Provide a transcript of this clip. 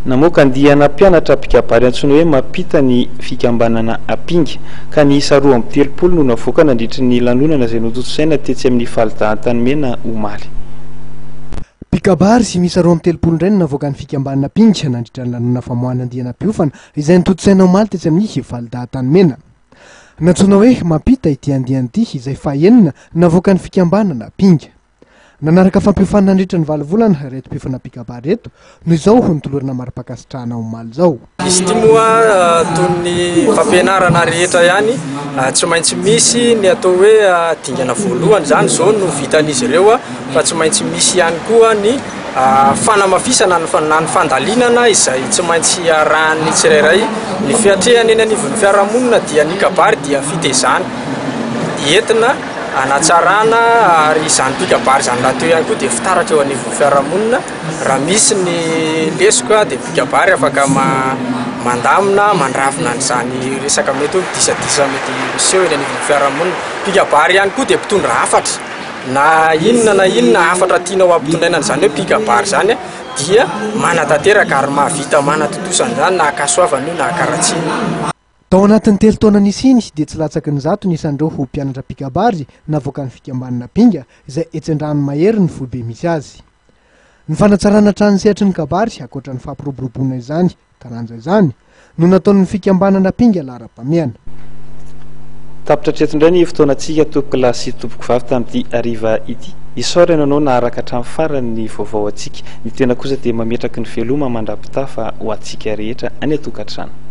namoaka andiana mpianatra pikabary antsoina hoe mampita ny fikambanana apinga ka ny isa 2 no navoaka nandritra ny lanonana izay nototosaina tetsy amin'ny falidahan-tanimena Omaly. Pikabary sy misa 2 indray no navoaka ny fikambanana apinga nandritra ny lanonana famoahana andiana mpiofana izay nototosaina Omaly tetsy amin'ny falidahan-tanimena. Natsoina hoe mampita ity andiana ity izay fahaenina navoaka ny fikambanana apinga. Nanaraka fampiofanana nandritra ny 7 volana reto mpiofana pikabary reto noho izao nitolorana mari-pakasitrahana Omaly zao. Izy ity moa toy ny fampianarana rehetra ihany tsy maintsy misy ny atao hoe dingana voalohany zany zao no vitan'izy ireo fa tsy maintsy misy ihany koa ny fanamafisana ny fandalinana izay tsy maintsy arahan'ny tsirairay ny fiatrehany eny anivon'ny fiarahamonina dia ny kabary dia fitezana entina anatsarana ary izany pikabary zany laha teo ihany koa dia fitaratra eo anivon'ny fiarahamonina raha misy ny lesoka dia pikabary afaka mandamina mandrafina n'izany resaka mety hoe disadisa mety miseho eny anivon'ny fiarahamonina. Pikabary ihany koa dia mpitondra hafatra na inona hafatra tianao ampitondraina zany hoe pikabary zany dia manatanteraka ary mahavita manatotosana zany na akasoavana io na akaratsina. Tao anatin'ny 3 taona nisiny dia tsy latsaky ny 100 nisan'ireo ho mpianatra pikabary navoaka ny fikambanana apinga izay etsendrano mahery ny foibe misy azy. Ny fanatsarana trano sehatry ny kabary akoatra ny fampiroboroboana izany taranja izany no nataon'ny fikambanana apinga lara-pameana. Tapitra treto indray ny fotoanantsika tompoko lahy sy tompoko vavy tamin'ity ariva ity. Isaorana anao naharaka hatramin'ny farany vaovao antsika. Ny tena kosa dia mametraka ny veloma mandrapitafa ho antsika rehetra any an-tokantrano.